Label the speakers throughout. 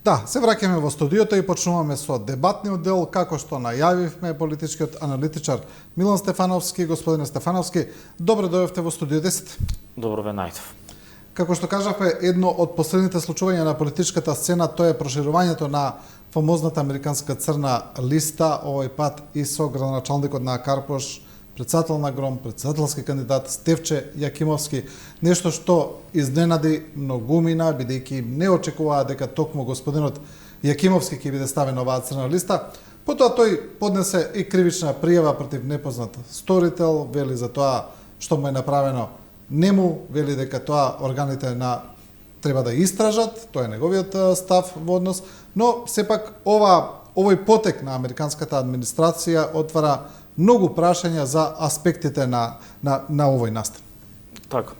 Speaker 1: Да, се враќаме во студиото и почнуваме со дебатниот дел, како што најавивме политичкиот аналитичар Милан Стефановски. Господине Стефановски, добро дојдовте во студио 10.
Speaker 2: Добро ве најдов.
Speaker 1: Како што кажавме, едно од последните случувања на политичката сцена тоа е проширувањето на фамозната американска црна листа, овој пат и со градоначалникот на Карпош, председател на ГРОМ, председателски кандидат Стефче Јакимовски, нешто што изненади многумина, бидејќи не очекуваа дека токму господинот Јакимовски ќе биде ставен оваа црна листа. Потоа тој поднесе и кривична пријава против непознат сторител, вели за тоа што му е направено нему, вели дека тоа органите треба да истражат, тоа е неговиот став во однос, но сепак овој потек на американската администрација отвара многу прашања за аспектите на овој настан.
Speaker 2: Така.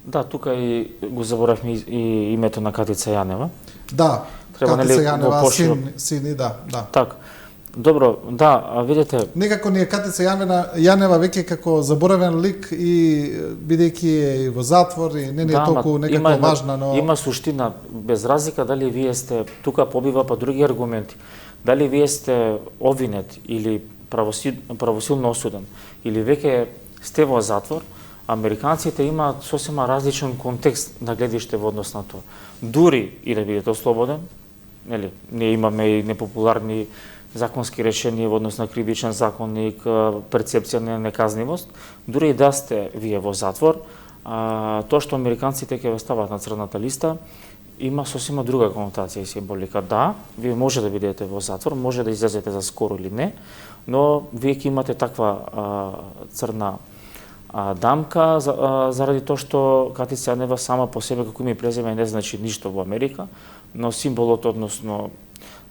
Speaker 2: Да, тука и го заборавме и името на Катица Јанева.
Speaker 1: Да, Катица Јанева, син, да.
Speaker 2: Така. Добро, да, видите...
Speaker 1: Некако ни е Катица Јанева веќе како заборавен лик и бидејќи е во затвор и не е толку некако важна, но...
Speaker 2: Има суштина, без разлика дали вие сте, тука побива па други аргументи, дали вие сте обвинет или правосилно осуден, или веќе сте во затвор, американците имаат сосема различен контекст на гледиште во однос на тоа. Дури и да бидете ослободен, нели, ние имаме и непопуларни законски решенија во однос на кривичен законник, перцепција на неказнивост, дури и да сте вие во затвор, тоа што американците ќе ве стават на црната листа, има сосема друга конотација и символика. Да, вие може да бидете во затвор, може да излезете за скоро или не, но вие ќе имате таква црна дамка заради тоа што Катица Јанева сама по себе како име и презиме не значи ништо во Америка, но символот, односно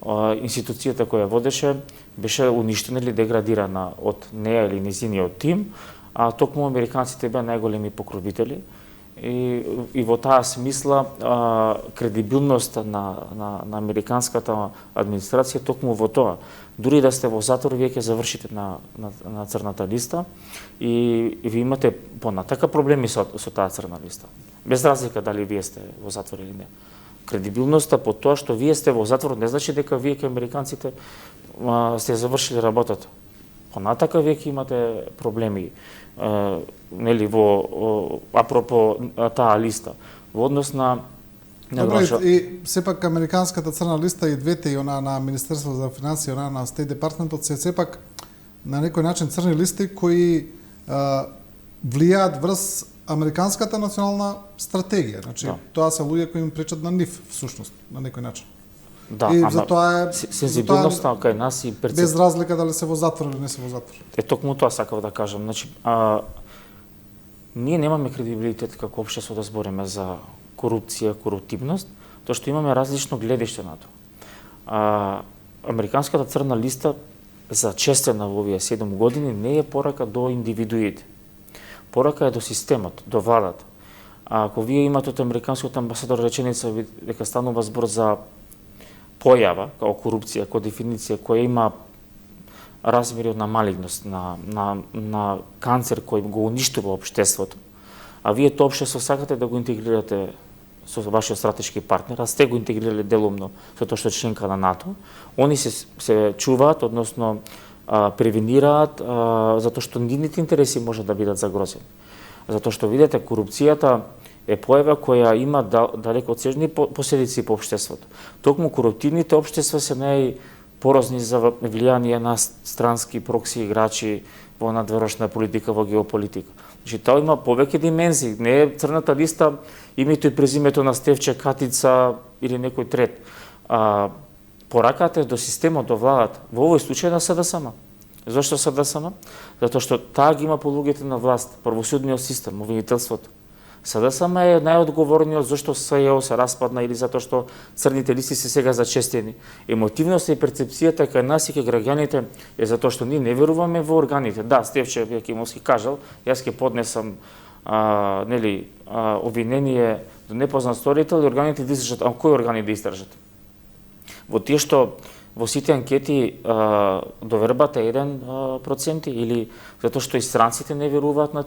Speaker 2: институцијата која водеше, беше уништена или деградирана од неа или незиниот тим, а токму американците беа најголеми покровители. И во таа смисла кредибилноста на американската администрација токму во тоа. Дури да сте во затвор, вие ќе завршите на црната листа и ви имате понатака проблеми со таа црна листа. Без разлика дали вие сте во затвор или не. Кредибилноста по тоа што вие сте во затвор не значи дека вие ке американците сте завршили работата. Понатака вие ќе имате проблеми, нели, во апропо таа листа, во однос на...
Speaker 1: Добро, и сепак американската црна листа и двете, и она на Министерство за финансии, и она на Стейт департментот, се сепак на некој начин црни листи кои влијаат врз американската национална стратегија. Значи, тоа се луѓе кои им пречат на нив, всушност, на некој начин.
Speaker 2: Да,
Speaker 1: и затоа е
Speaker 2: сензибилноста кај нас и перцепција.
Speaker 1: Без разлика дали се во затвор или не се во затвор.
Speaker 2: Токму тоа сакав да кажам. Значи, ние немаме кредибилитет како општество да збориме за корупција, коруптивност, тоа што имаме различно гледиште на тоа. Американската црна листа зачестена во овие 7 години не е порака до индивидуите. Порака е до системот, до владата. Ако вие имате од американскиот амбасадор реченица дека станува збор за појава, као корупција, као дефиниција, која има размери на малигност, на канцер кој го уништува општеството, а вие тоа општество сакате да го интегрирате со вашиот стратешки партнер, а сте го интегрирале делумно со тоа што е членка на НАТО, они се чуваат, односно превенираат, затоа што нивните интереси може да бидат загрозени. Затоа што видите, корупцијата е појава која има далеко отсежни последици по општеството. Токму коруптивните општества се најпорозни за влијание на странски прокси играчи во надворешна политика, во геополитика. Значи, тоа има повеќе димензии. Не е црната листа името и презимето на Стефче, Катица или некој трет. Пораката е до системот, до владата. Во овој случај на СДСМ. Зошто СДСМ? Затоа што таа ги има по луѓето на власт, правосудниот систем, обвинителството. СДСМ е најодговорниот зашто СЈО се распадна или затоа што црните листи се сега зачестени. Емотивноста и перцепцијата кај нас и кај граѓаните е затоа што ние не веруваме во органите. Да, Стефче Јакимовски кажал, јас ќе поднесам обвинение до непознат сторител и органите да истражат. А кои органи да истражат? Во тие што во сите анкети довербата е 1% или затоа што и странците не веруваат на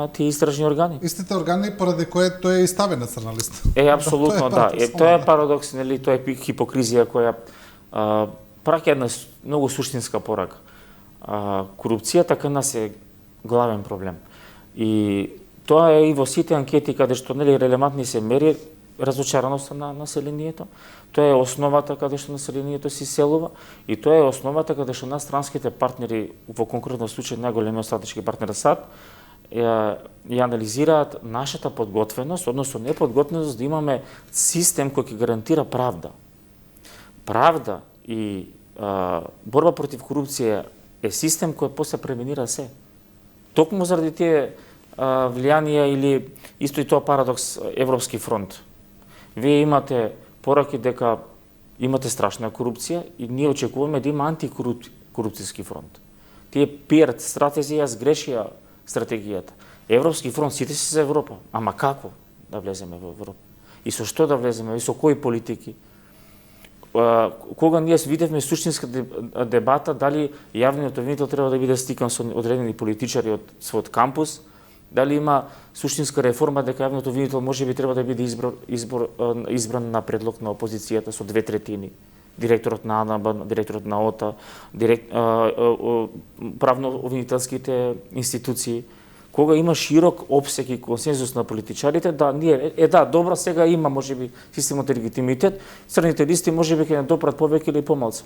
Speaker 2: тие истражни органи?
Speaker 1: Истите органи поради кое тој е и ставен на црна листа.
Speaker 2: Апсолутно, да. Тоа е парадокс, нели, тоа е хипокризија која праќа една многу суштинска порака. Корупцијата кај нас е главен проблем. И тоа е и во сите анкети каде што нели релевантни се мери разочараноста на населението. Тоа е основата каде што населението се иселува и тоа е основата каде што нас странските партнери, во конкретно случај најголемиот стратешки партнер САД, ја анализираат нашата подготвеност, односно неподготвеност да имаме систем кој ќе гарантира правда. Правда и борба против корупција е систем кој после преминира се. Токму заради тие влијанија или исто и тоа парадокс Европски фронт. Вие имате пораки дека имате страшна корупција и ние очекуваме да има антикорупцијски фронт. Тие пиар стратезија сгрешија стратегијата. Европски фронт сите се за Европа, ама како да влеземе во Европа? И со што да влеземе? И со кои политики? Кога ние видевме суштинска дебата дали јавниот обвинител треба да биде стикан со одредени политичари од својот кампус, дали има суштинска реформа дека јавниот обвинител можеби треба да биде избран на предлог на опозицијата со 2/3, директорот на АНБ, директорот на ОТА, правно-обвинителските институции. Кога има широк опсег и консензус на политичарите, да, ние, добро, сега има, можеби, системот легитимитет, црните листи можеби ќе не допрат повеќе или помалку.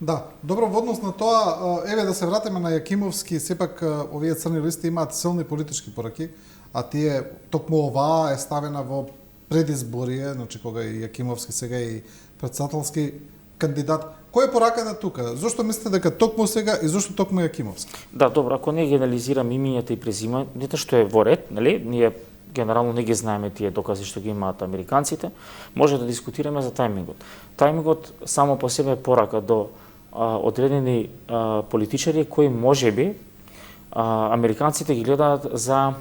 Speaker 1: Да, добро, во однос на тоа, еве да се вратиме на Јакимовски, сепак овие црни листи имаат силни политички пораки, а тие, токму оваа е ставена во предизборие, значи кога и Јакимовски сега и председателски кандидат. Кој е пораката тука? Зошто мислите дека токму сега и зошто токму Јакимовски?
Speaker 2: Да, добро, ако не ги анализираме имињата и презимањата, што е во ред, нели? Ние генерално не ги знаеме тие докази што ги имаат американците, може да дискутираме за тајмингот. Тајмингот само по себе е порака до одредени политичари кои можеби американците ги гледаат за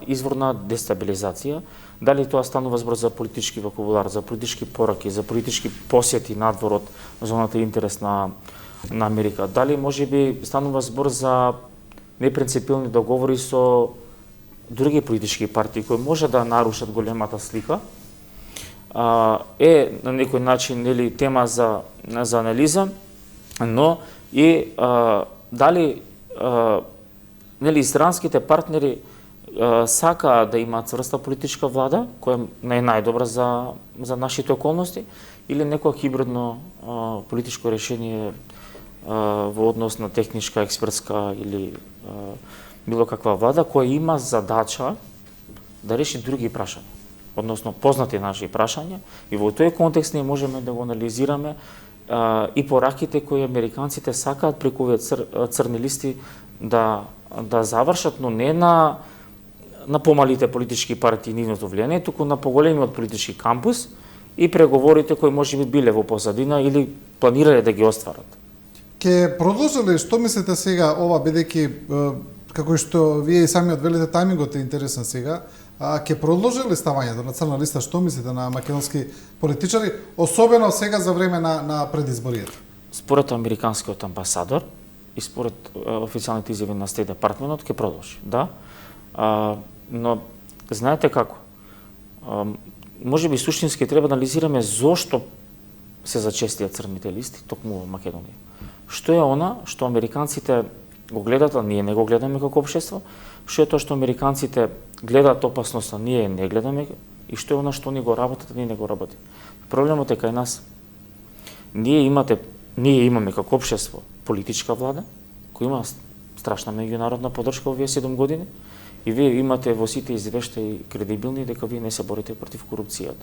Speaker 2: извор на дестабилизација, дали тоа станува збор за политички вокабулар, за политички пораки, за политички посети надвор од зоната интерес на Америка, дали можеби станува збор за непринципилни договори со други политички партии кои може да нарушат големата слика, е на некој начин нели тема за анализа, но и дали нели странските партнери сакаат да имаат цврста политичка влада, која не е најдобра за нашите околности, или некоја хибридно политичко решение во однос на техничка, експертска или било каква влада, која има задача да реши други прашања, односно познати наши прашања, и во тој контекст ние можеме да го анализираме и пораките кои американците сакаат преку овие црни листи да завршат, но не на помалите политички партии нивното влијание, туку на поголемиот политички кампус и преговорите кои можеби биле во позадина или планирале да ги остварат.
Speaker 1: Ке продолжи, што мислите сега ова, бидејќи како што вие и самиот велите, тајмингот е интересен сега, ќе продолжи ли ставањето на црна листа? Што мислите на македонски политичари, особено сега за време на предизборието?
Speaker 2: Според американскиот амбасадор и според официјалните изјави на Стейт Департментот ќе продолжи, да. Но знаете како? Можеби суштински треба да анализираме зошто се зачестија црните листи токму во Македонија. Што е она што американците го гледат, а ние не го гледаме како општество? Што е тоа што американците гледаат опасност, а ние не гледаме? И што е она што они го работат, а ние не го работиме? Проблемот е кај нас. Ние имаме како општество политичка влада, која има страшна меѓународна поддршка овие 7 години, и вие имате во сите извештаи кредибилни дека вие не се борите против корупцијата.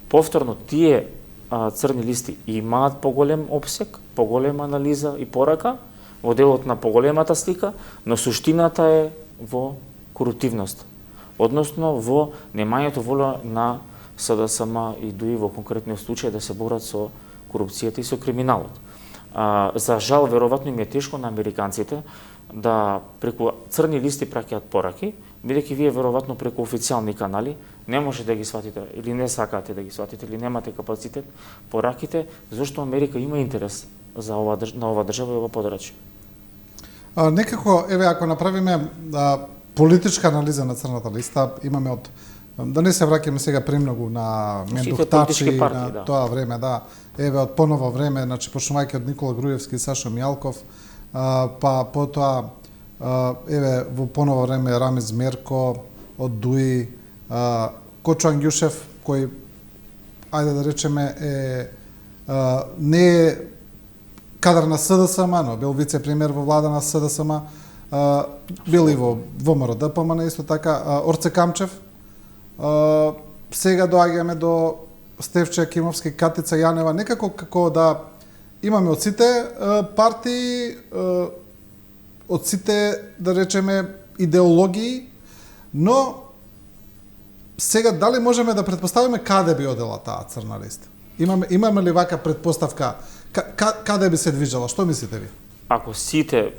Speaker 2: Повторно, тие црни листи имаат поголем опсег, поголема анализа и порака во делот на поголемата слика, но суштината е во коруптивност, односно во немањето воля на СДСМ и ДУИ во конкретниот случај да се борат со корупцијата и со криминалот. За жал, веројатно им е тешко на американците да преку црни листи праќаат пораки, бидејќи вие веројатно преку официјални канали не може да ги сватите или не сакате да ги сватите или немате капацитет пораките, зашто Америка има интерес за на ова држава и ова подрачје.
Speaker 1: Некако, еве, ако направиме политичка анализа на црната листа, имаме од да не се враќаме сега премногу на мендухтачи на
Speaker 2: да.
Speaker 1: Тоа време, да. Еве од поново време, значи почнувајќи од Никола Груевски и Сашо Мијалков, па потоа еве во поново време Рамиз Мерко од ДУИ, Кочо Ангјушев кој ајде да речеме не е кадар на СДСМ, но бил вице-премиер во влада на СДСМ, бил и во ВМРО ДПМН исто така, Орце Камчев. Сега доаѓаме до Стефче Акимовски, Катица Јанева, некако како да имаме од сите партии, од сите, да речеме, идеологии, но сега дали можеме да предпоставиме каде би одела таа црна листа? Имаме ли вака предпоставка? Каде би се движела? Што мислите ви?
Speaker 2: Ако сите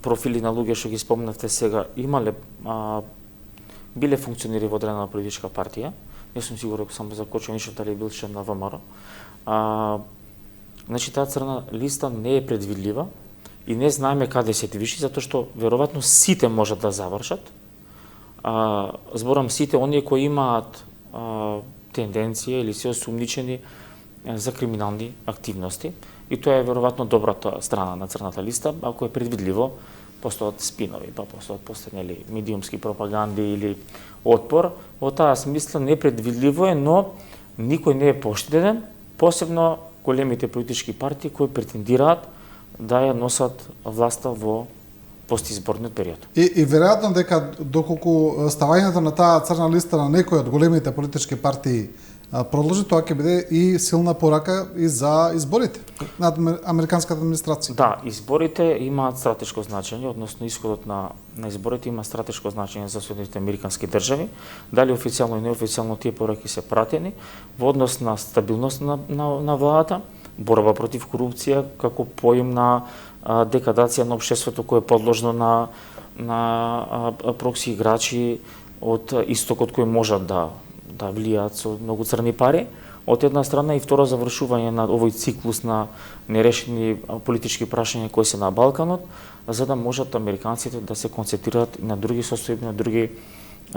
Speaker 2: профили на луѓе што ги спомнавте сега имале биле функционери во одредена политичка партија, не сум сигурен само за Кочо Ангјушев дали бил член на ВМРО. Значи таа црна листа не е предвидлива и не знаеме каде се движи, затоа што веројатно сите можат да завршат. Зборам сите оние кои имаат тенденција или се осумничени за криминални активности. И тоа е веројатно добрата страна на црната листа, ако е предвидливо, постојат спинови, па постојат постенели медиумски пропаганди или отпор. Во таа смисла непредвидливо е, но никој не е поштеден, посебно големите политички партии кои претендираат да ја носат власта во постизборниот период.
Speaker 1: И веројатно дека доколку ставањето на таа црна листа на некој од големите политички партии продолжи, тоа ќе биде и силна порака и за изборите на американската администрација.
Speaker 2: Да, изборите имаат стратешко значење, односно исходот на изборите има стратешко значење за Соединетите американски држави. Дали официјално и неофицијално тие пораки се пратени во однос на стабилност на владата, борба против корупција како поим на декадација на општеството кое е подложно на прокси играчи од истокот кои можат да влијаат со многу црни пари, од една страна, и второ завршување на овој циклус на нерешени политички прашања кои се на Балканот, за да можат американците да се концентрираат на други состојби, на други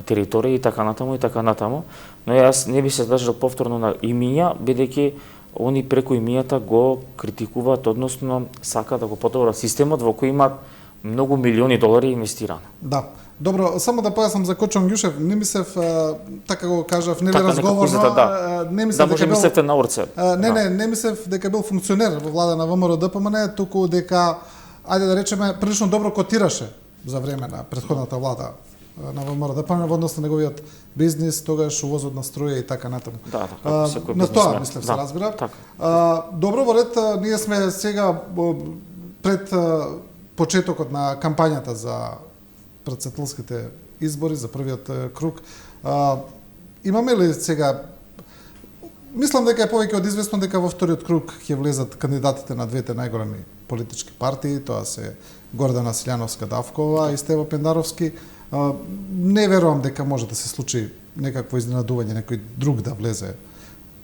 Speaker 2: територии и така натаму и така натаму. Но јас не би се задржал повторно на имиња, бидејќи они преку имињата го критикуваат, односно сака да го подобрат системот во кој имаат многу милиони долари инвестирано.
Speaker 1: Да. Добро, само да појаснам за Кочо Ангјушев, не мислев, така го кажав, нели разговорно, не мислев
Speaker 2: дека бил... мислевте на Орце.
Speaker 1: Не мислев дека бил функционер во влада на ВМРО ДПМН, туку дека, ајде да речеме, прилично добро котираше за време на претходната влада на ВМРО ДПМН во однос на неговиот бизнис, тогаш увозот на струја и така натаму.
Speaker 2: Да, така, секој
Speaker 1: на тоа мислев се разбира. Добро, во ред, ние сме сега пред почетокот на кампањата за председателските избори, за првиот круг. Имаме ли сега... Мислам дека е повеќе од известно дека во вториот круг ќе влезат кандидатите на двете најголеми политички партии, тоа се Гордана Силјановска-Давкова и Стево Пендаровски. Не верувам дека може да се случи некакво изненадување, некој друг да влезе.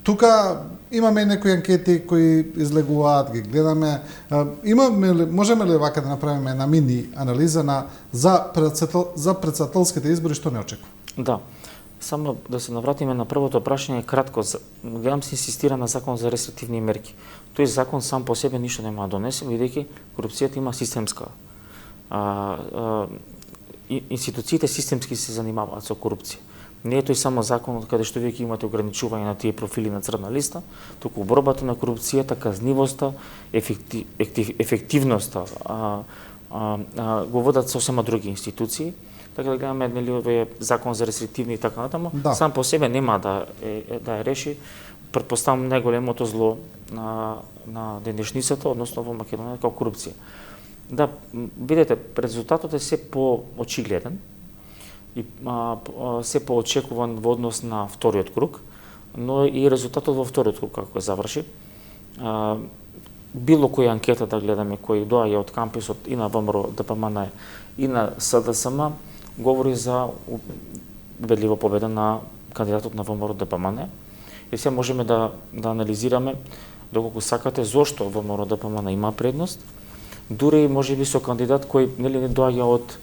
Speaker 1: Тука имаме и некои анкети кои излегуваат, ги гледаме. Можеме ли вака да направиме една мини анализа за председателските избори, што не очекува?
Speaker 2: Да. Само да се навратиме на првото прашање кратко. Гледам се инсистира на закон за рестриктивни мерки. Тој закон сам по себе ништо нема да донесе, бидејќи корупцијата има системска. Институциите системски се занимаваат со корупција. Не е тој само закон каде што вие имате ограничување на тие профили на црна листа, туку борбата на корупцијата, казнивоста, ефективноста го водат сосема други институции. Така да гледаме нели овој закон за рестриктивни и така натаму, сам по себе нема да ја реши, претпоставам најголемото зло на денешницата, односно во Македонија како корупција. Да, видете, резултатот е се поочигледен и се поочекуван во однос на вториот круг, но и резултатот во вториот круг како заврши. било која анкета да гледаме кој доаѓа од кампусот и на ВМРО ДПМН и на СДСМ говори за убедлива победа на кандидатот на ВМРО ДПМН. И се можеме да анализираме доколку сакате зошто ВМРО ДПМН има предност, дури можеби со кандидат кој не доаѓа од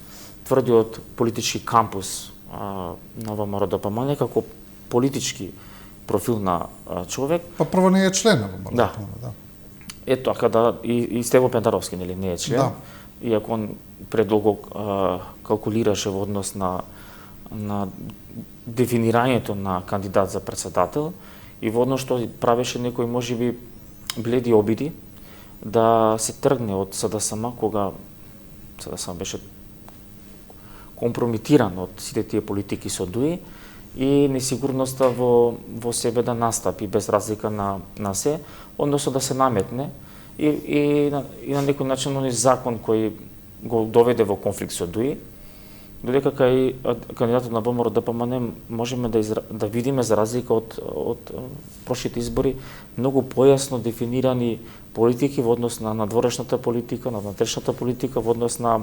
Speaker 2: тврдиот политички кампус на ВМРО ДПМН како политички профил на човек.
Speaker 1: Па прво не е член на ВМРО
Speaker 2: Да.
Speaker 1: ДПМН, да.
Speaker 2: Ето, така и Стево Пендаровски не е член,
Speaker 1: Да.
Speaker 2: иако он предолго калкулираше во однос на дефинирањето на кандидат за председател и во однос што правеше некои можеби бледи обиди да се тргне од СДСМ кога СДСМ беше компромитиран од сите тие политики со ДУИ и несигурноста во себе да настапи без разлика на се, односно да се наметне и на некој начин оној закон кој го доведе во конфликт со ДУИ, додека кај кандидатот на ВМРО ДПМН можеме да видиме за разлика од прошлите избори многу појасно дефинирани политики во однос на надворешната политика, на внатрешната политика, во однос на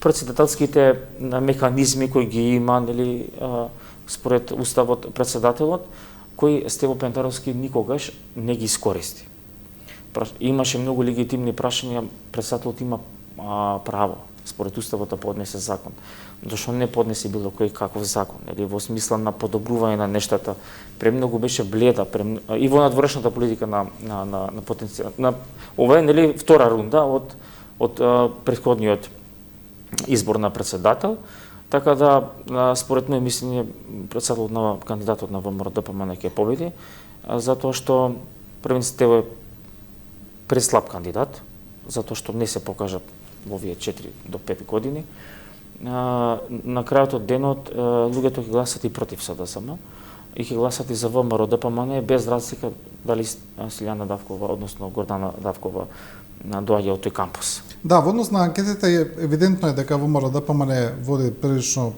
Speaker 2: председателските механизми кои ги има, нели, според уставот председателот, кој Стево Пендаровски никогаш не ги искористи. Имаше многу легитимни прашања, председателот има право според уставот да поднесе закон. Зашто не поднесе било кој каков закон, нели, во смисла на подобрување на нештата. Премногу беше бледа и во надворешната политика на потенцијал. Ова е, нели, втора рунда од претходниот избор на председател, така да според мој мислење председателот на кандидатот на ВМРО ДПМН ќе победи, затоа што првенствено е преслаб кандидат, затоа што не се покажа во овие 4 до 5 години. На крајот од денот луѓето ќе гласат и против СДСМ и ќе гласат и за ВМРО ДПМН без разлика дали Силјана Давкова, односно Гордана Давкова доаѓа од тој кампус.
Speaker 1: Да, во однос на анкетите евидентно е дека ВМРО ДПМН води прилично,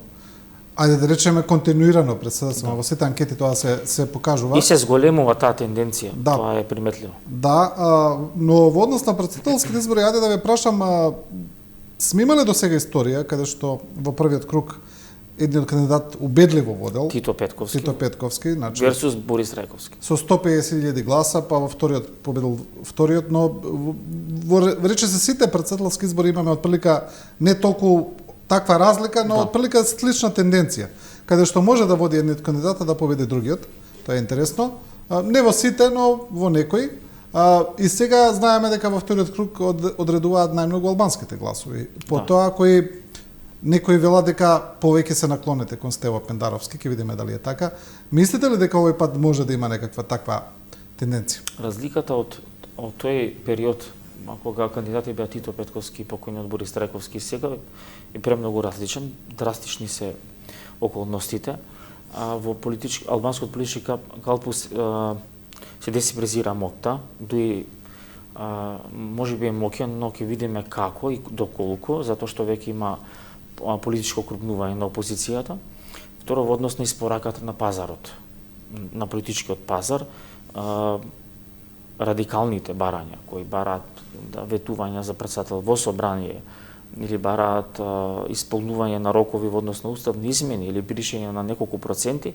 Speaker 1: ајде да речеме, континуирано пред СДСМ. Во сите анкети тоа се покажува.
Speaker 2: И се зголемува таа тенденција,
Speaker 1: Да.
Speaker 2: тоа е приметливо.
Speaker 1: Да, но во однос на председателските избори, ајде да ве прашам, сме имале до сега историја каде што во првиот круг едниот кандидат убедливо водел,
Speaker 2: Тито Петковски,
Speaker 1: значи
Speaker 2: версус Борис Рајковски.
Speaker 1: со 150.000 гласа, па во вториот победил вториот, но рече се сите председателски избори имаме отприлика не толку таква разлика, но отприлика слична тенденција, каде што може да води едниот кандидат да победи другиот. Тоа е интересно. Не во сите, но во некои. И сега знаеме дека во вториот круг одредуваат најмногу албанските гласови. По тоа кои некои велат дека повеќе се наклонете кон Стево Пендаровски, ќе видиме дали е така. Мислите ли дека овој пат може да има некаква таква тенденција?
Speaker 2: Разликата од тој период кога кандидати беа Тито Петковски и покојниот Борис Рајковски сега е премногу различен, драстични се околностите. Во албанскиот политички калпус се десипрезира моќта, дуи можеби е моќен, но ќе видиме како и доколку, затоа што веќе има политичко окрупнување на опозицијата. Второ, во однос на испораката на пазарот, на политичкиот пазар, радикалните барања кои бараат ветувања за председател во собрание или бараат исполнување на рокови во однос на уставни измени или бришење на неколку проценти,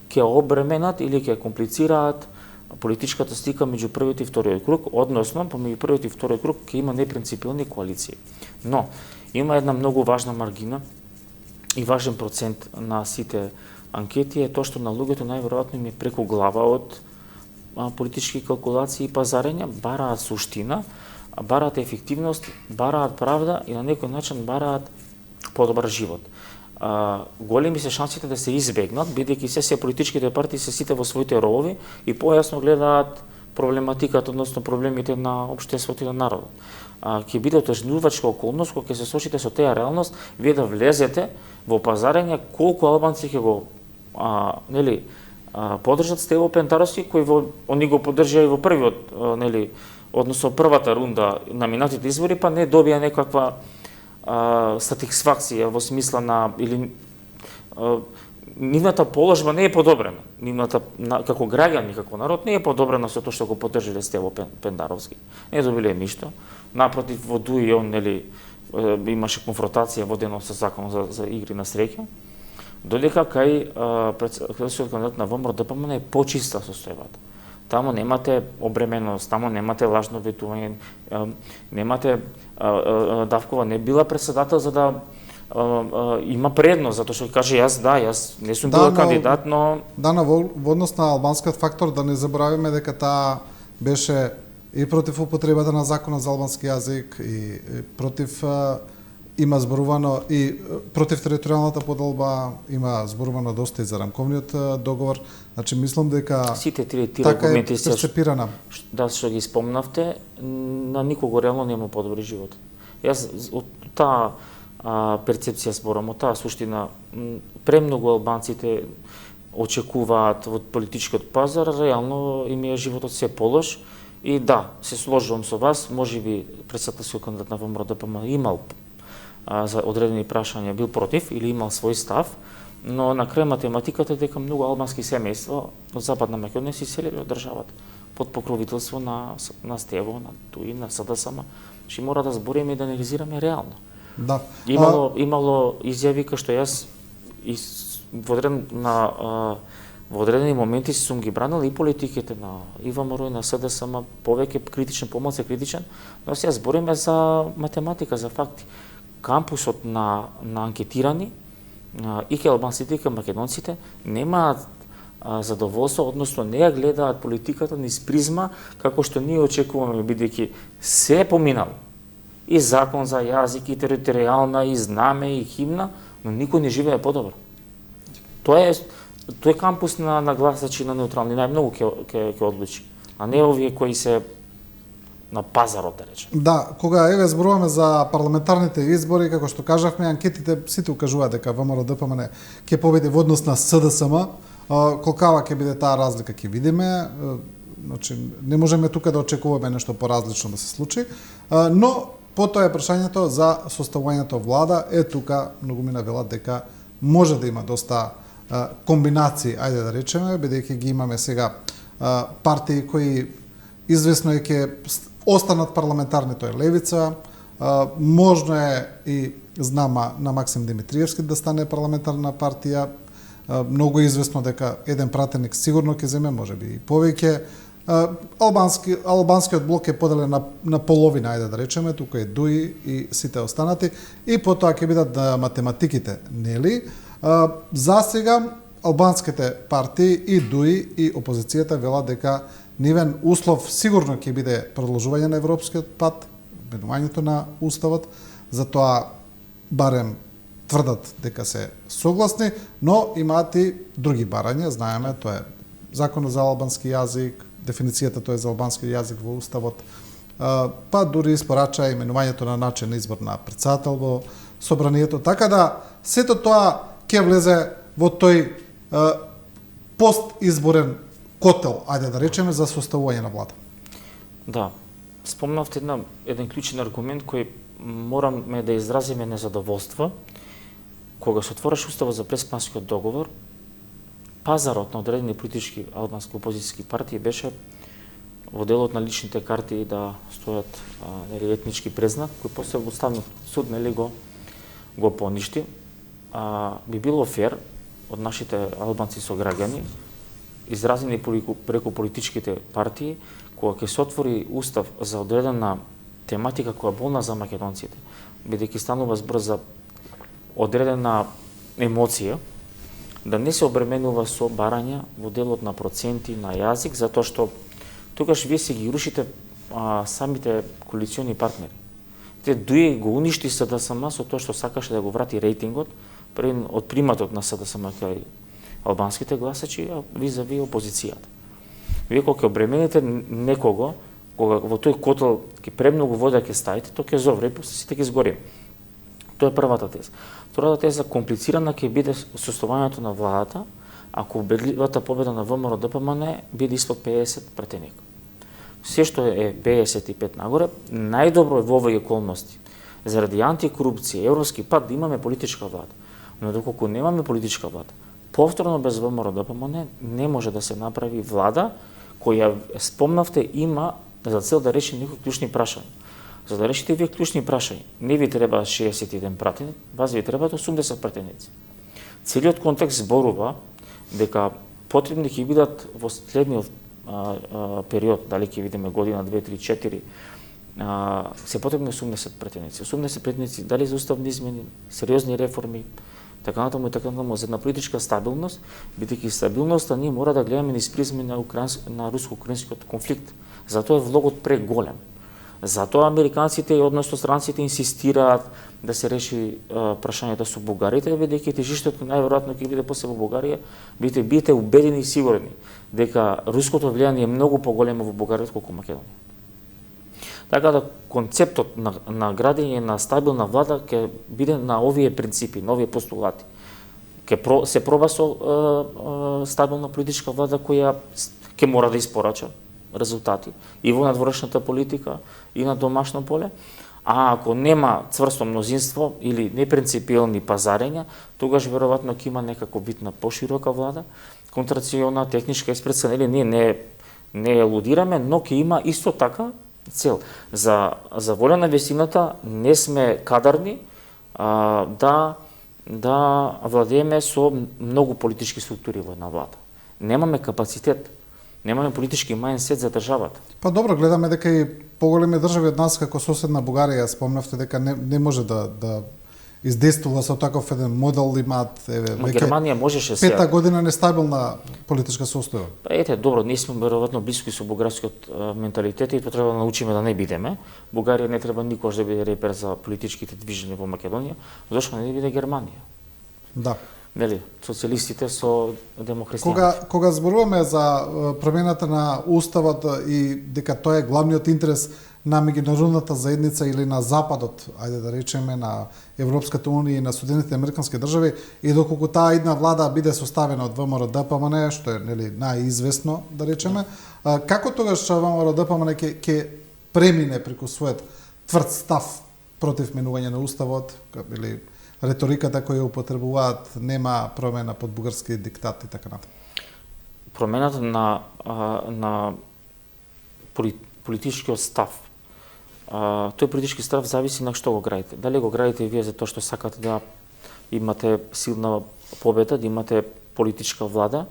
Speaker 2: ќе обременат или ќе комплицираат политичката слика меѓу првиот и вториот круг, односно помеѓу првиот и вториот круг ќе има непринципилни коалиции. Но има една многу важна маргина и важен процент на сите анкети е тоа што на луѓето најверојатно им е преку глава од политички калкулации и пазарења, бараат суштина, бараат ефективност, бараат правда и на некој начин бараат подобар живот. Големи се шансите да се избегнат, бидејќи се политичките партии се сите во своите ровови и појасно гледаат проблематиката, односно проблемите на општеството и на народот. Ќе биде отежнувачка околност кога ќе се сочите со теја реалност, вие да влезете во пазарење колку албанци ќе го поддржат Стево Пендаровски, кој они го поддржаа и во првиот, односно првата рунда на минатите избори, па не добија некаква сатисфакција во смисла на или нивната положба не е подобрена. Нивната како граѓани, како народ не е подобрена со тоа што го поддржиле Стево Пендаровски. Не добиле ништо. Напротив, во Дуи он нели имаше конфронтација водено со закон за игри на среќа. Додека кај председателскиот кандидат на ВМРО ДПМН е почиста состојбата. Таму немате обременост, таму немате лажно ветување, немате Давкова не била председател за да има предност, затоа што каже јас не сум бил кандидат, но
Speaker 1: во однос на албанскиот фактор да не заборавиме дека таа беше и против употребата на законот за албански јазик и против има зборувано и против територијалната поделба, има зборувано доста и за рамковниот договор. Значи мислам дека
Speaker 2: сите тие
Speaker 1: така
Speaker 2: аргументи
Speaker 1: е перцепирана.
Speaker 2: што ги спомнавте, на никого реално нема подобри живот. Јас од таа перцепција зборам, од таа суштина, премногу албанците очекуваат од политичкиот пазар, реално им е животот се полош. И да, се сложувам со вас, можеби председателскиот кандидат на ВМРО ДПМН имал за одредени прашања бил против или имал свој став, но на крај математиката дека многу албански семејства од Западна Македонија се иселиле од државата под покровителство на Стево, на Дуи, на СДСМ. Значи мора да збориме и да анализираме реално.
Speaker 1: Да.
Speaker 2: Имало изјави кај што јас во одредени моменти сум ги бранил и политиките на ВМРО и на СДСМ, повеќе критичен, помалку критичен, но сега збориме за математика, за факти. Кампусот на анкетирани и ке албанците и ке македонците немаат задоволство, односно не ја гледаат политиката низ призма како што ние очекуваме, бидејќи се поминало. И закон за јазик, и територијална, и знаме, и химна, но никој не живее подобро. Тоа е кампус на гласачи на неутрални, најмногу ќе одлучи, а не овие кои се на пазарот, да речем.
Speaker 1: Да, кога еве зборуваме за парламентарните избори, како што кажавме, анкетите сите укажуваат дека ВМРО ДПМН ќе победи во однос на СДСМ. Колкава ќе биде таа разлика ќе видиме. Значи не можеме тука да очекуваме нешто поразлично да се случи, но потоа е прашањето за составувањето влада. Тука многумина велат дека може да има доста комбинации, ајде да речеме, бидејќи ги имаме сега партии кои извесно е ќе останат парламентарни, тоа е левица, можно е и знама на Максим Димитриевски да стане парламентарна партија, многу известно дека еден пратеник сигурно ќе земе, можеби и повеќе. Албанскиот блок е поделен на половина, ајде да речеме, тука е Дуи и сите останати, и потоа ќе бидат математиките, нели? За сега албанските партии и Дуи и опозицијата велат дека нивен услов сигурно ќе биде продолжување на европскиот пат, менувањето на уставот, затоа барем тврдат дека се согласни, но имаат и други барања, знаеме, тоа е законот за албански јазик, дефиницијата тоа е за албански јазик во уставот, па дури испорача именувањето на начин на избор на претседател во собранието, така да сето тоа ќе влезе во тој постизборен котел, ајде да речеме, за составување на влада.
Speaker 2: Да, спомнавте еден клучен аргумент кој мораме да изразиме незадоволство. Кога се отвореше уставот за преспанскиот договор, пазарот на одредени политички албански опозицијски партии беше во делот на личните карти да стојат етнички презнак, кој после Уставниот суд го поништи. Би било фер од нашите албанци сограѓани, изразени преку политичките партии, кога ќе се отвори устав за одредена тематика која болна за македонците, бидејќи станува збор за одредена емоција, да не се обременува со барања во делот на проценти на јазик, затоа што тогаш вие се ги рушите самите коалициони партнери. Те Дуи го уништи СДСМ со тоа што сакаше да го врати рейтингот од приматот на СДСМ кај албанските гласачи, а визави опозицијата. Вие кога ќе обремените некого, кога во тој котел ќе премногу вода ќе ставите, тоа ќе зовре и после сите ќе изгорим. Тоа е првата теза. Втората теза, комплицирана ќе биде состојањето на владата ако убедливата победа на ВМРО ДПМН биде испод 50 пратеник. Се што е 55 нагоре, најдобро е во овие околности. Заради антикорупција, европски пат да имаме политичка влада. Но доколку немаме политичка влада, Повторно без ВМРО ДПМН не може да се направи влада која спомнавте има за цел да реши некои клучни прашања. За да решите вие клучни прашања, не ви треба 61 пратеник, вас ви требаат 80 пратеници. Целиот контекст зборува дека потребни ќе бидат во следниот период, дали ќе видиме година, 2, 3, 4, се потребни 80 пратеници. 80 пратеници дали за уставни измени, сериозни реформи, така натаму и така натаму за една политичка стабилност, бидејќи стабилноста ние мора да гледаме низ призми на руско-украинскиот конфликт. Затоа е влогот преголем. Затоа американците, односно странците, инсистираат да се реши прашањето со бугарите, бидејќи тежиштето најверојатно ќе биде после во Бугарија, бидете убедени и сигурни дека руското влијание е многу поголемо во Бугарија колку Македонија. Така да концептот на градење на стабилна влада ќе биде на овие принципи, на овие постулати. Ќе се проба со стабилна политичка влада која ќе мора да испорача резултати и во надворешната политика и на домашно поле, а ако нема цврсто мнозинство или непринципиелни пазарења, тогаш веројатно ќе има некако вид на поширока влада, контрационална, техничка експреска, ние не елудираме, но ќе има исто така цел. За воля на вистината не сме кадарни да владееме со многу политички структури во една влада. Немаме капацитет, немаме политички мајндсет за државата.
Speaker 1: Па добро, гледаме дека и поголеми држави од нас како соседна Бугарија, спомнавте дека не може да издействува со таков еден модел, имаат
Speaker 2: Германија можеше сега.
Speaker 1: Пета година нестабилна политичка состојба.
Speaker 2: Па ете, добро, ние сме веројатно блиски со бугарскиот менталитет и тоа треба да научиме да не бидеме. Бугарија не треба никош да биде репер за политичките движења во Македонија, зашто не биде Германија.
Speaker 1: Да.
Speaker 2: Нели, социјалистите со демохристијаните.
Speaker 1: Кога зборуваме за промената на уставот и дека тоа е главниот интерес на меѓународната заедница или на Западот, ајде да речеме на Европската унија и на Соединетите американски држави, и доколку таа идна влада биде составена од ВМРО ДПМН, што е нели најизвестно да речеме, како тогаш ВМРО ДПМН ќе премине преку својот тврд став против менување на уставот или реториката која употребуваат нема промена под бугарски диктат и така натаму?
Speaker 2: Промената на политичкиот став. Тој политички став зависи на што го градите. Дали го градите вие за тоа што сакате да имате силна победа, да имате политичка влада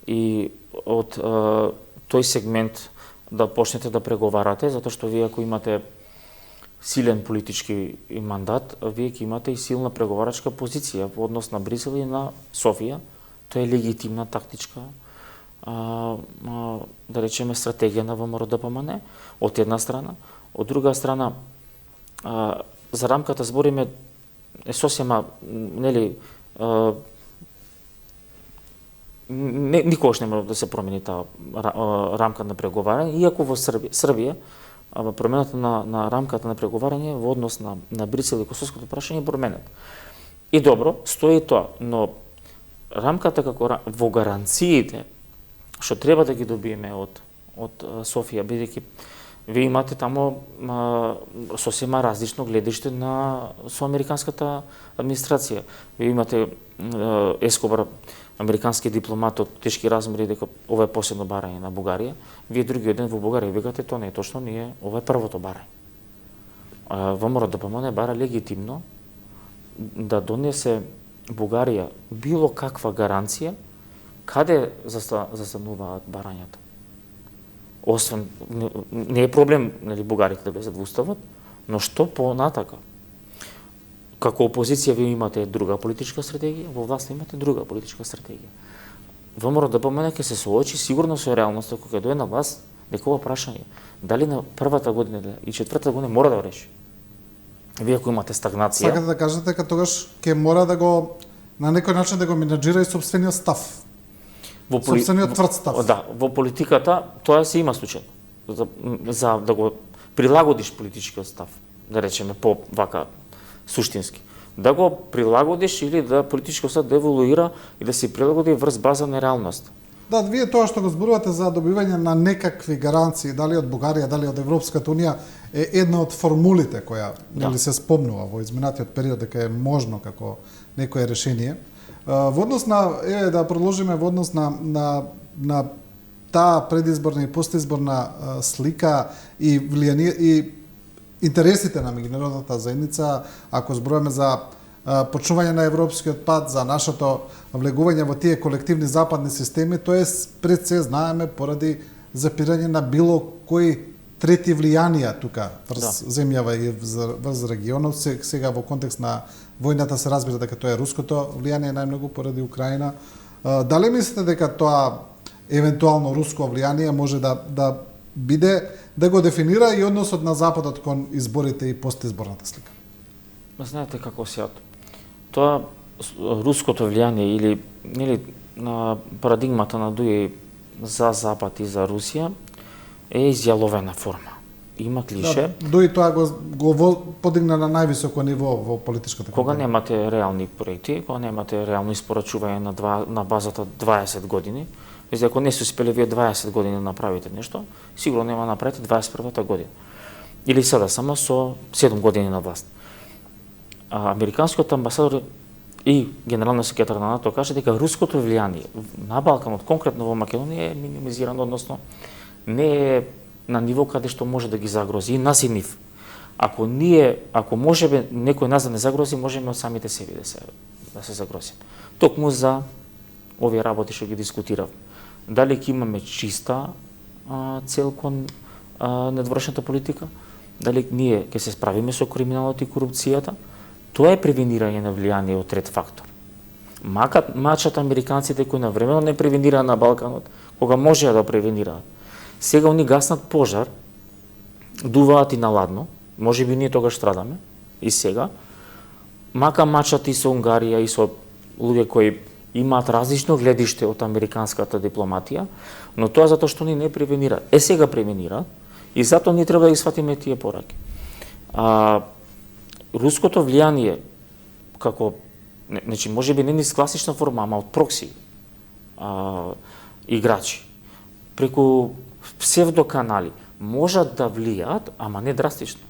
Speaker 2: и од тој сегмент да почнете да преговарате, затоа што вие ако имате силен политички мандат, вие ќе имате и силна преговарачка позиција во однос на Брисел и на Софија. Тоа е легитимна тактичка да речеме стратегија на ВМРО ДПМН од една страна. Од друга страна, за рамката збориме е сосема, нели, никогаш не може да се промени таа рамка на преговарање, иако во Србија промената на рамката на преговарање во однос на Брисел и косовското прашање променет. И добро, стои тоа, но рамката како во гаранциите што треба да ги добиеме од Софија, бидејќи вие имате тамо сосема различно гледиште со американската администрација. Вие имате Ескобар, американски дипломат од тешки размери, дека ова е последно барање на Бугарија. Вие другиот ден во Бугарија викате тоа не е точно, ова е првото барање. ВМРО ДПМН бара легитимно да донесе Бугарија било каква гаранција каде застануваат барањата. Освен, не е проблем нели бугарите да влезат во уставот, но што понатака? Како опозиција ви имате друга политичка стратегија, во власт имате друга политичка стратегија. ВМРО ДПМН ќе се соочи сигурно со реалноста кога ќе дое на власт некоја прашање. Дали на првата година и четвртата година мора да реши? Вие ако имате стагнација...
Speaker 1: Сакате да кажете дека тогаш ќе мора да го на некој начин да го менаџира и собствениот став. Собствениот тврд став.
Speaker 2: Да, во политиката тоа се има случај. За да го прилагодиш политичкиот став, да речеме по вака суштински. Да го прилагодиш или да политичкиот став да еволуира и да се прилагоди врз база на реалност.
Speaker 1: Да, вие тоа што го зборувате за добивање на некакви гаранции, дали од Бугарија, дали од Европската унија, е една од формулите која нели се спомнува во изминатиот период дека е можно како некое решение. Во однос на да продолжиме во однос на таа предизборна и постизборна слика и влијание и интересите на меѓународната заедница, ако зборуваме за почнување на европскиот пат, за нашето влегување во тие колективни западни системи, тоа е пред се знаеме поради запирање на било кои трети влијанија тука врз земјава и врз регионот. Сега во контекст на војната се разбира дека тоа е руското влијание најмногу поради Украина. Дали мислите дека тоа евентуално руско влијание може да биде, да го дефинира и односот на Западот кон изборите и постизборната слика?
Speaker 2: Знаете како сеат. Тоа руското влијание или на парадигмата на Дуи за Запад и за Русија е изјаловена форма. Има клише.
Speaker 1: Да, Дуи тоа го подигна на највисоко ниво во политичката
Speaker 2: кога
Speaker 1: кампања.
Speaker 2: немате реални проекти, кога немате реално испорачување на базата 20 години, значи ако не се успели вие 20 години да направите нешто, сигурно нема да направите 21-та година. Или сега само со 7 години на власт. Американскиот амбасадор и генералниот секретар на НАТО каже дека руското влијание на Балканот, конкретно во Македонија, е минимизирано, односно не е на ниво каде што може да ги загрози и нас и нив. Ако можеме некој нас да не загрози, можеме од самите себе да се загрозиме. Токму за овие работи што ги дискутирав. Дали ќе имаме чиста цел кон недовршената политика? Дали ние ќе се справиме со криминалот и корупцијата? Тоа е превенирање на влијание од трет фактор. Мачат американците кои навремено не превенираа на Балканот, кога можеа да превенираат. Сега они гаснат пожар, дуваат и на ладно, може би ние тогаш страдаме, и сега, мака мачат и со Унгарија и со луѓе кои имаат различно гледиште од американската дипломатија, но тоа затоа што они не превенираат. Сега превенираат и затоа ние треба да ги сватиме тие пораки. Руското влијание, како, значи, може би не низ класична форма, ама од прокси играчи, преку псевдоканали, можат да влијаат, ама не драстично.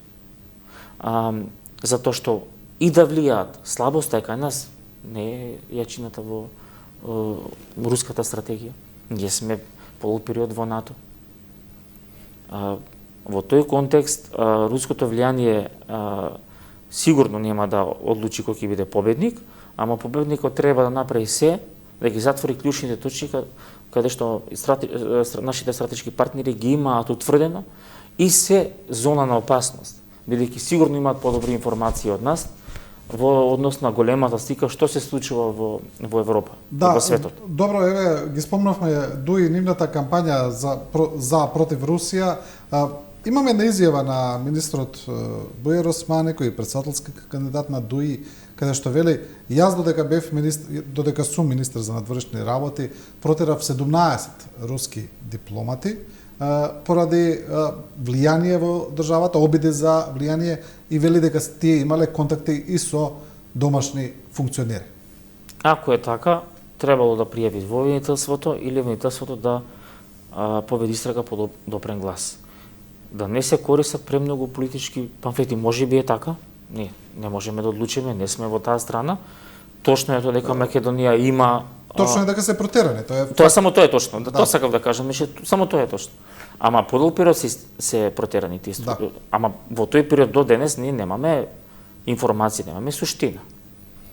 Speaker 2: Затоа што и да влијаат, слабоста е кај нас, не е јачината во руската стратегија. Ние сме полупериод во НАТО. Во тој контекст, руското влијание сигурно нема да одлучи кој ќе биде победник, ама победникот треба да направи се да ги затвори клучните точки каде што нашите стратешки партнери ги имаат утврдено и се зона на опасност, бидејќи сигурно имаат подобри информации од нас во однос на големата слика што се случува во Европа, во светот.
Speaker 1: Добро, еве ги спомнавме Дуи нивната кампања за против Русија. Имаме една изјава на министрот Бујар Османи, кој е председателски кандидат на Дуи, каде што вели: јас додека сум министер за надворешни работи, протерав 17 руски дипломати поради влијание во државата, обиди за влијание, и вели дека тие имале контакти и со домашни функционери.
Speaker 2: Ако е така, требало да пријави во обвинителството или обвинителството да поведи истрага по допрен глас. Да не се користат премногу политички памфлети, може би е така, не можеме да одлучиме, не сме во таа страна. Точно е тоа дека Македонија има...
Speaker 1: Точно е дека се протерани,
Speaker 2: само тоа е точно, тоа сакав да кажам, само тоа е точно. Ама подолг период се протерани тие структури. Ама во тој период до денес ние немаме информации, немаме суштина.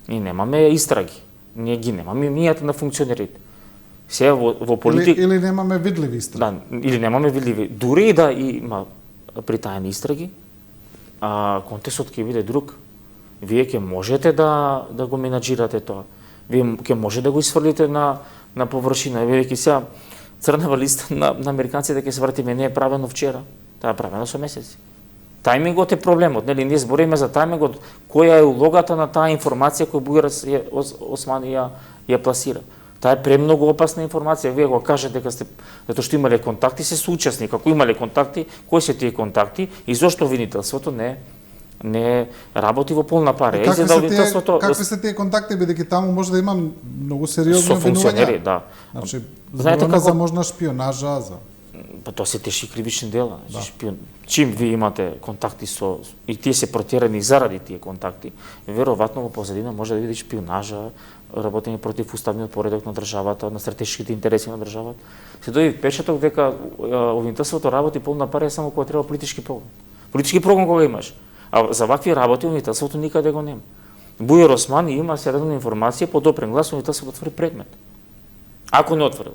Speaker 2: Ние немаме истраги, ние ги немаме имињата на функционерите. Се во политика
Speaker 1: или немаме видливи истраги.
Speaker 2: Да, или немаме видливи. Дури и да има притаени истраги, контекстот ќе биде друг. Вие ќе можете да го менаџирате тоа. Вие ќе може да го исфрлите на површина, бидејќи сега црнава листа на американците ќе се вратиме, не е правено вчера, таа е правено со месеци. Тајмингот е проблемот, нели? Ние збориме за тајмингот, која е улогата на таа информација која Бујар Османи ја пласира. Таа е премногу опасна информација. Вие го кажете дека сте, затоа што имале контакти, се соучесни. Како имале контакти, кои се тие контакти и зошто обвинителството не работи во полна пара.
Speaker 1: Какви се тие контакти, бидејќи таму може да има многу сериозни обвинувања?
Speaker 2: Да.
Speaker 1: Значи, знаете како за можна шпионажа, за
Speaker 2: па тоа се тешки кривични дела. Значи, чим ви имате контакти со и тие се протерани заради тие контакти, веројатно во позадина може да види шпионажа, работење против уставниот поредок на државата, на стратешките интереси на државата. Се дојде впечаток дека обвинителството работи полна пари само кога треба политички прогон. Политички прогон кога имаш. А за вакви работи обвинителството никаде го нема. Бујар Османи има следна информација, по допрен глас обвинителството отвори предмет. Ако не отворил.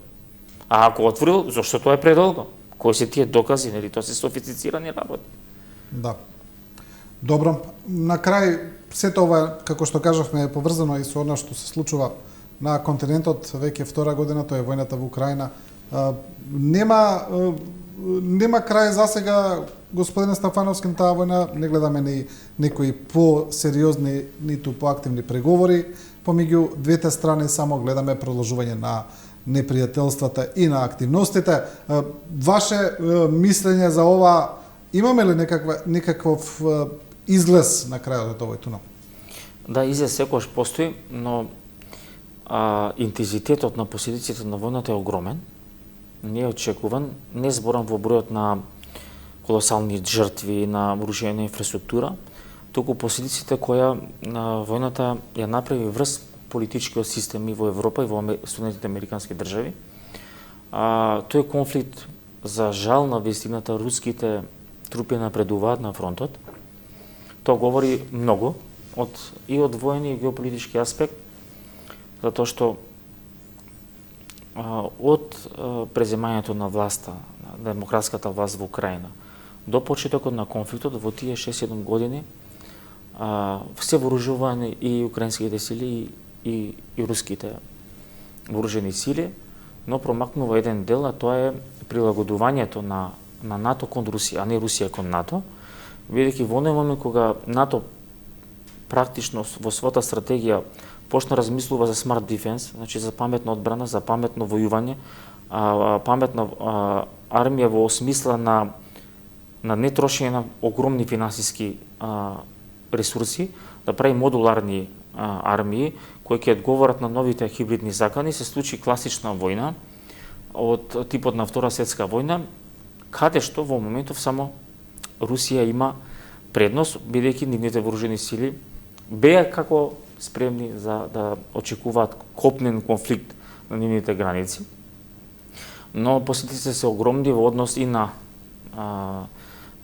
Speaker 2: А ако отворил, зашто тоа е предолго? Кои се тие докази, нели тоа се софистицирани работи?
Speaker 1: Да. Добро, на крај сето ова, како што кажавме, е поврзано и со она што се случува на континентот веќе втора година, тоа е војната во Украина. Нема крај за сега, господине Стефановски, на таа војна. Не гледаме ни некои по-сериозни, ниту поактивни преговори помеѓу двете страни, само гледаме продолжување на непријателствата и на активностите. Ваше мислење за ова, имаме ли некаков излез на крајот од овој тунел?
Speaker 2: Да, излез секогаш постои, но интензитетот на последиците на војната е огромен. Не е очекуван, не зборам во бројот на колосални жртви на оружјена инфраструктура, туку последиците која војната ја направи врз политичкиот систем и во Европа и во Соединетите американски држави. Тој конфликт, за жал на вистината, руските трупи напредуваат на фронтот. Тоа говори многу и од војни и геополитички аспект, затоа што од преземањето на власта, на демократската власт во Украина, до почетокот на конфликтот во тие 6-7 години, се вооружувани и украинските сили и руските вооружени сили, но промакнува еден дел, а тоа е прилагодувањето на НАТО кон Русија, а не Русија кон НАТО, бидејќи во оној момент кога НАТО практично во својата стратегија почна размислува за smart defense, значи за паметна одбрана, за паметно војување, паметна армија во смисла на нетрошење на огромни финансиски ресурси, да прави модуларни армии кои ќе одговорат на новите хибридни закани, се случи класична војна од типот на Втора светска војна, каде што во моментов само Русија има предност, бидејќи нивните вооружени сили беа како спремни за да очекуваат копнен конфликт на нивните граници. Но последиците се огромни во однос и на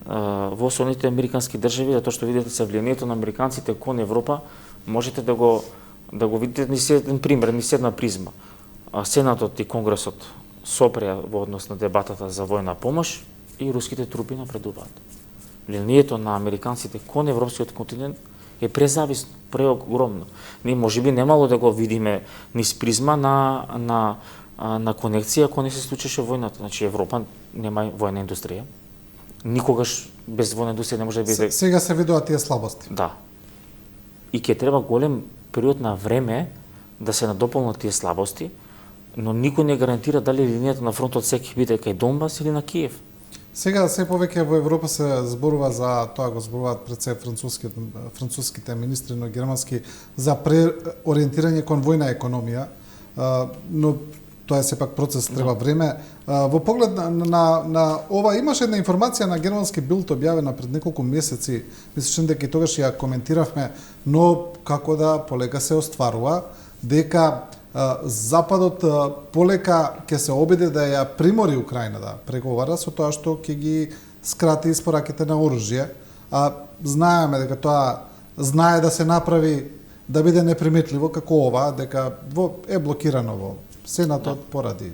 Speaker 2: во Соединетите американски држави, затоа што видите се влијанието на американците кон Европа, можете да го видите ни еден пример, ни една призма. Сенатот и Конгресот сопреа во однос на дебатата за војна помош и руските трупи напредуваат. Влијанието на американците кон европскиот континент е презависно, преогромно. Ние можеби немало да го видиме низ призма на конекција кога не се случеше војната. Значи Европа нема војна индустрија. Никогаш без војна индустрија не може да биде.
Speaker 1: Сега се видоа тие слабости.
Speaker 2: Да. И ќе треба голем период на време да се надополнат тие слабости, но никој не гарантира дали линијата на фронтот ќе биде кај Донбас или на Киев.
Speaker 1: Сега се повеќе во Европа се зборува за тоа, го зборуваат пред се француските министри, но германски, за преориентирање кон војна економија, но тоа е сепак процес, треба време. Во поглед на ова, имаше една информација на германски Билд објавена пред неколку месеци, мислам дека и тогаш ја коментиравме, но како да полека се остварува, дека Западот полека ќе се обиде да ја примори Украина да преговара со тоа што ќе ги скрати испораките на оружје, а знаеме дека тоа знае да се направи да биде неприметливо како ова, дека е блокирано во Сенатот поради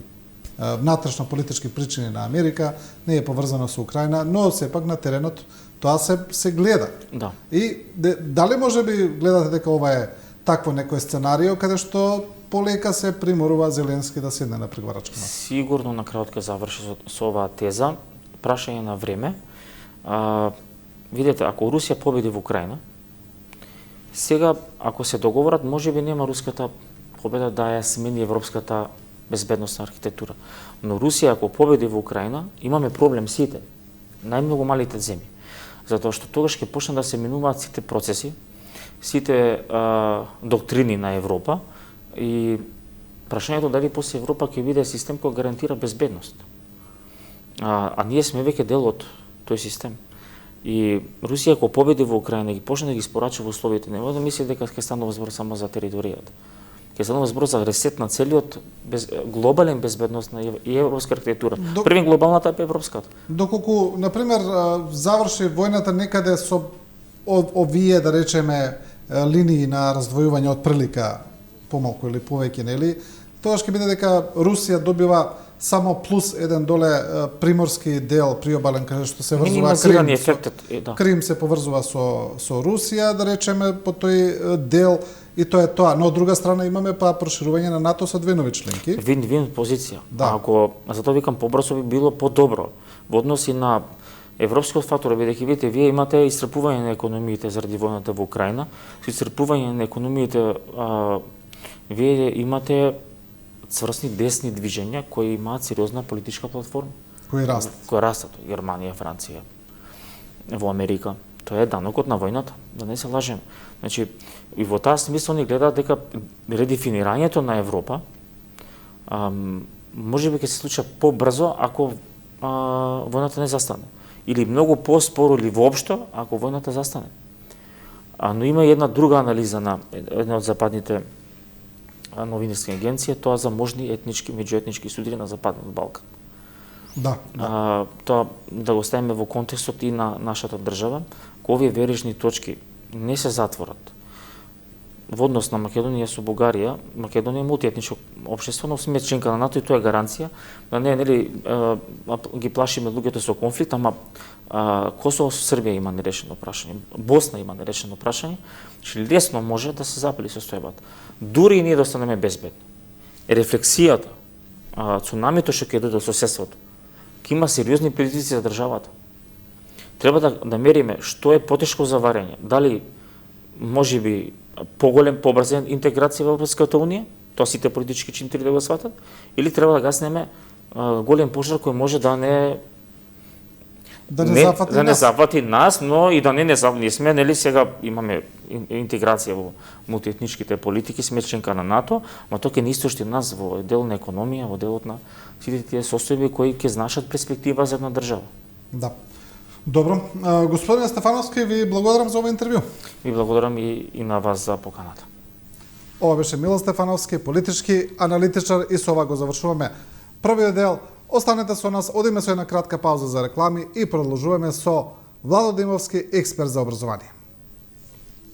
Speaker 1: внатрешно политички причини на Америка, не е поврзано со Украина, но сепак на теренот тоа се гледа.
Speaker 2: Да.
Speaker 1: И дали можеби гледате дека ова е такво некој сценарио каде што полека се приморува Зеленски да седне на преговарачка маса?
Speaker 2: Сигурно на крајот ќе заврши со оваа теза. Прашање на време. Видете, ако Русија победи во Украина, сега ако се договорат, можеби нема руската победа да ја смени европската безбедносна архитектура. Но Русија ако победи во Украина, имаме проблем сите, најмногу малите земји. Затоа што тогаш ќе почнат да се минуваат сите процеси, сите доктрини на Европа и прашањето дали после Европа ќе биде систем кој гарантира безбедност. а ние сме веќе дел од тој систем. И Русија ако победи во Украина и почне да ги испорачува условите, нема да мисли дека ќе станува збор само за територијата. Ќе станува збор за ресет на целиот глобален безбедносна и европска архитектура. Првен глобалната е европската.
Speaker 1: Доколку, например, заврши војната некаде со овие, да речеме, линии на раздвојување од прилика помалку или повеќе, нели? Тоа ќе биде дека Русија добива само плюс еден доле приморски дел приобален каде што се врзува Крим. Крим се поврзува со Русија, да речеме, по тој дел и тоа е тоа. Но од друга страна имаме па проширување на НАТО со две нови членки.
Speaker 2: Вин-вин позиција.
Speaker 1: Да.
Speaker 2: Ако затоа викам побрзо би било подобро во односи на европскиот фактор, бидејќи видите, вие имате исцрпување на економиите заради војната во Украина, со исцрпување на економиите вие имате цврсни десни движења кои имаат сериозна политичка платформа.
Speaker 1: Кои растат.
Speaker 2: Кои растат. Германија, Франција, во Америка. Тоа е данокот на војната, да не се лажеме. Значи, и во таа смисла ни гледаат дека редефинирањето на Европа можеби ќе се случи побрзо ако војната не застане. Или многу поспоро или воопшто ако војната застане. Но има и една друга анализа на една од западните новинарски агенции, тоа за можни етнички, меѓуетнички судири на Западниот Балкан.
Speaker 1: Да.
Speaker 2: Тоа да го ставиме во контекстот и на нашата држава, кога овие верижни точки не се затворат во однос на Македонија со Бугарија. Македонија е мултиетничко општество, но сме членка на НАТО и тоа е гаранција да не нели ги плашиме луѓето со конфликт, ама Косово со Србија има нерешено прашање, Босна има нерешено прашање, че лесно може да се запали состојбата. Дури и ние да останеме безбедни. Рефлексијата, цунамито што ќе дојде од соседството, ќе има сериозни предизвици за државата. Треба да мериме што е потешко за варење. Дали можеби побрзен интеграција во Европската унија, тоа сите политички чинители да го сватат, или треба да гаснеме голем пожар кој може да не зафати нас, но и да не сме, нели сега имаме интеграција во мултиетничките политики, сме членка на НАТО, но тоа ќе ни истошти нас во дел на економија, во делот на сите тие состојби кои ќе значат перспектива за една држава.
Speaker 1: Да. Добро. Господине Стефановски, ви благодарам за ова интервју.
Speaker 2: Ви благодарам и на вас за поканата.
Speaker 1: Ова беше Милан Стефановски, политички аналитичар, и со ова го завршуваме првиот дел. Останете со нас, одиме со една кратка пауза за реклами и продолжуваме со Владо Димовски, експерт за образование.